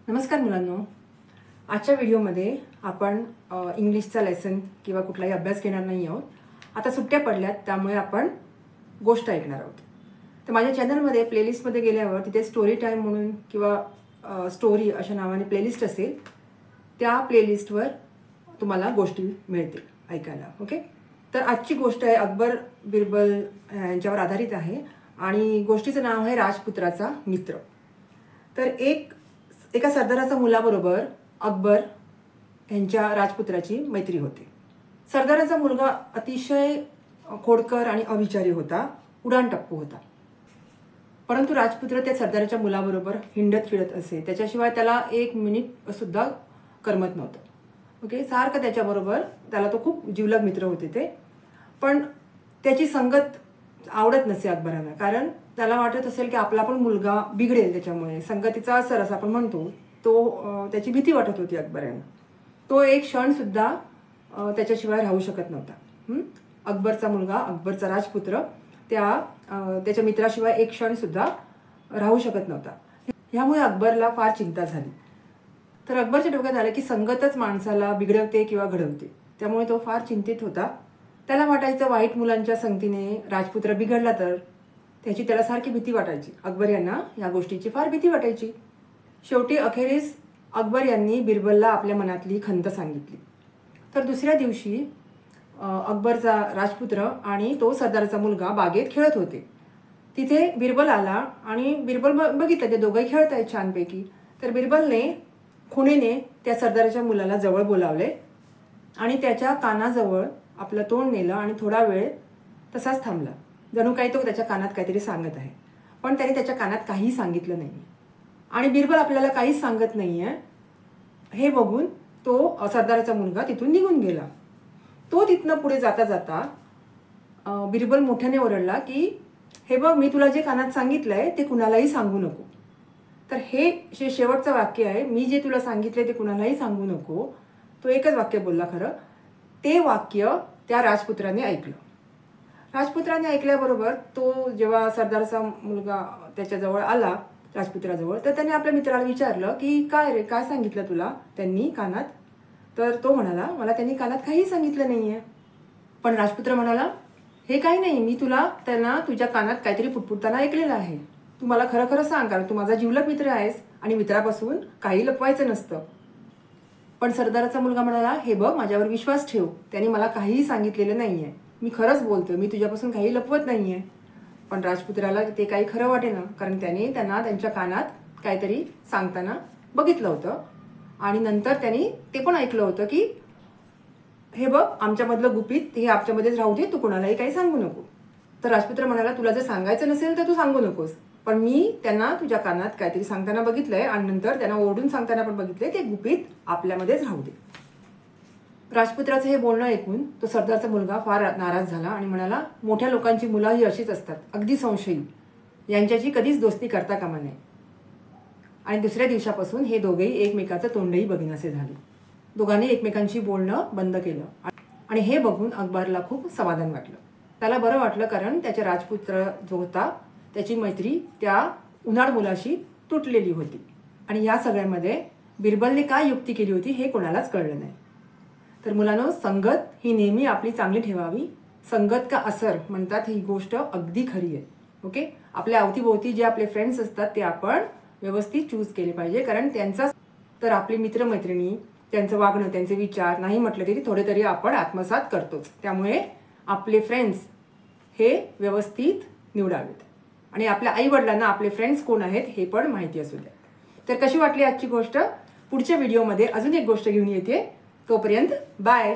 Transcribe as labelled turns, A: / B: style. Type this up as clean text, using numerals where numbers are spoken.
A: नमस्कार मुलांनो, आजच्या व्हिडिओमध्ये आपण इंग्लिशचा लेसन किंवा कुठलाही अभ्यास घेणार नाही आहोत. आता सुट्ट्या पडल्यात त्यामुळे आपण गोष्ट ऐकणार आहोत. तर माझ्या चॅनलमध्ये प्लेलिस्टमध्ये गेल्यावर तिथे स्टोरी टाईम म्हणून किंवा स्टोरी अशा नावाने प्लेलिस्ट असेल. त्या प्लेलिस्टवर तुम्हाला गोष्टी मिळतील ऐकायला. ओके, तर आजची गोष्ट आहे अकबर बिरबल यांच्यावर आधारित आहे आणि गोष्टीचं नाव आहे राजपुत्राचा मित्र. तर एका सरदाराच्या मुलाबरोबर अकबर यांच्या राजपुत्राची मैत्री होते. सरदाराचा मुलगा अतिशय खोडकर आणि अविचारी होता, उडाणटप्पू होता. परंतु राजपुत्र त्या सरदाराच्या मुलाबरोबर हिंडत फिरत असे. त्याच्याशिवाय त्याला एक मिनिट सुद्धा करमत नव्हतं. ओके, सारखं त्याच्याबरोबर त्याला तो खूप जिवलग मित्र होते ते. पण त्याची संगत आवडत नसे अकबरांना, कारण त्याला वाटत असेल की आपला पण मुलगा बिघडेल त्याच्यामुळे. संगतीचा असर असं आपण म्हणतो तो, त्याची भीती वाटत होती अकबरांना. तो एक क्षणसुद्धा त्याच्याशिवाय राहू शकत नव्हता. अकबरचा मुलगा, अकबरचा राजपुत्र त्याच्या मित्राशिवाय एक क्षणसुद्धा राहू शकत नव्हता. ह्यामुळे अकबरला फार चिंता झाली. तर अकबरच्या डोक्यात आलं की संगतच माणसाला बिघडवते किंवा घडवते. त्यामुळे तो फार चिंतित होता. त्याला वाटायचं वाईट मुलांच्या संगतीने राजपुत्र बिघडला तर त्याची त्याला सारखी भीती वाटायची. अकबर यांना या गोष्टीची फार भीती वाटायची. शेवटी अखेरीस अकबर यांनी बिरबलला आपल्या मनातली खंत सांगितली. तर दुसऱ्या दिवशी अकबरचा राजपुत्र आणि तो सरदाराचा मुलगा बागेत खेळत होते. तिथे बिरबल आला आणि बिरबल बघितलं ते दोघंही खेळत आहेत छानपैकी. तर बिरबलने खुणेने त्या सरदाराच्या मुलाला जवळ बोलावले आणि त्याच्या कानाजवळ आपलं तोंड नेलं आणि थोडा वेळ तसाच थांबला, जणू काही तो त्याच्या कानात काहीतरी सांगत आहे. पण त्याने त्याच्या कानात काही सांगितलं नाही. आणि बिरबल आपल्याला काहीच सांगत नाहीये हे बघून तो सरदाराचा मुलगा तिथून निघून गेला. तो तिथनं पुढे जाता जाता बिरबल मोठ्याने ओरडला की हे बघ, मी तुला जे कानात सांगितलंय ते कुणालाही सांगू नको. तर हे शेवटचं वाक्य आहे, मी जे तुला सांगितलंय ते कुणालाही सांगू नको. तो एकच वाक्य बोलला खरं. ते वाक्य त्या राजपुत्राने ऐकलं. राजपुत्राने ऐकल्याबरोबर तो जेव्हा सरदाराचा मुलगा त्याच्याजवळ आला राजपुत्राजवळ, तर त्याने आपल्या मित्राला विचारलं की काय रे, काय सांगितलं तुला त्यांनी कानात? तर तो म्हणाला, मला त्यांनी कानात काही सांगितलं नाहीये. पण राजपुत्र म्हणाला, हे काही नाही, मी त्यांना तुझ्या कानात काहीतरी पुटपुटताना ऐकलेलं आहे. तू मला खरं खरं सांग, कारण तू माझा जिवलग मित्र आहेस आणि मित्रापासून काही लपवायचं नसतं. पण सरदाराचा मुलगा म्हणाला, हे बघ, माझ्यावर विश्वास ठेव, त्यांनी मला काहीही सांगितलेलं नाहीये, मी खरंच बोलतोय, मी तुझ्यापासून काही लपवत नाहीये. पण राजपुत्राला ते काही खरं वाटेना, कारण त्याने त्यांना त्यांच्या कानात काहीतरी सांगताना बघितलं होतं आणि नंतर त्यांनी ते पण ऐकलं होतं की हे बघ, आमच्यामधलं गुपित हे आमच्यामध्येच राहू दे, तू कोणालाही काही सांगू नको. तर राजपुत्र म्हणाला, तुला जर सांगायचं नसेल तर तू सांगू नकोस, पण मी त्यांना तुझ्या कानात काहीतरी सांगताना बघितलंय आणि नंतर त्यांना ओरडून सांगताना पण बघितलंय, ते गुपित आपल्यामध्येच राहू दे. राजपुत्राचं हे बोलणं ऐकून तो सरदारचा मुलगा फार नाराज झाला आणि म्हणाला, मोठ्या लोकांची मुलंही अशीच असतात, अगदी संशयी, यांच्याशी कधीच दोस्ती करता कामा नये. आणि दुसऱ्या दिवसापासून हे दोघेही एकमेकाचं तोंडही बघिनासे झाले. दोघांनी एकमेकांशी बोलणं बंद केलं आणि हे बघून अकबरला खूप समाधान वाटलं. त्याला बरं वाटलं, कारण त्याचा राजपुत्र जो होता त्याची मैत्री त्या उन्हाळ मुलाशी तुटलेली होती. आणि या सगळ्यामध्ये बिरबलने काय युक्ती केली होती हे कोणालाच कळलं नाही. तर मुलांनो, संगत ही नेहमी आपली चांगली ठेवावी. संगत का असर म्हणतात, ही गोष्ट अगदी खरी आहे. ओके, आपल्या अवतीभोवती जे आपले फ्रेंड्स असतात ते आपण व्यवस्थित चूज केले पाहिजे, कारण त्यांचा तर आपले मित्रमैत्रिणी, त्यांचं वागणं, त्यांचे विचार नाही म्हटलं तरी थोडे तरी आपण आत्मसात करतोच. त्यामुळे आपले फ्रेंड्स हे व्यवस्थित निवडावेत आणि आपल्या आईवडिलांना आपले फ्रेंड्स कोण आहेत हे पण माहिती असू द्या. तर कशी वाटली आजची गोष्ट? पुढच्या व्हिडिओमध्ये अजून एक गोष्ट घेऊन येते. तोपर्यंत बाय.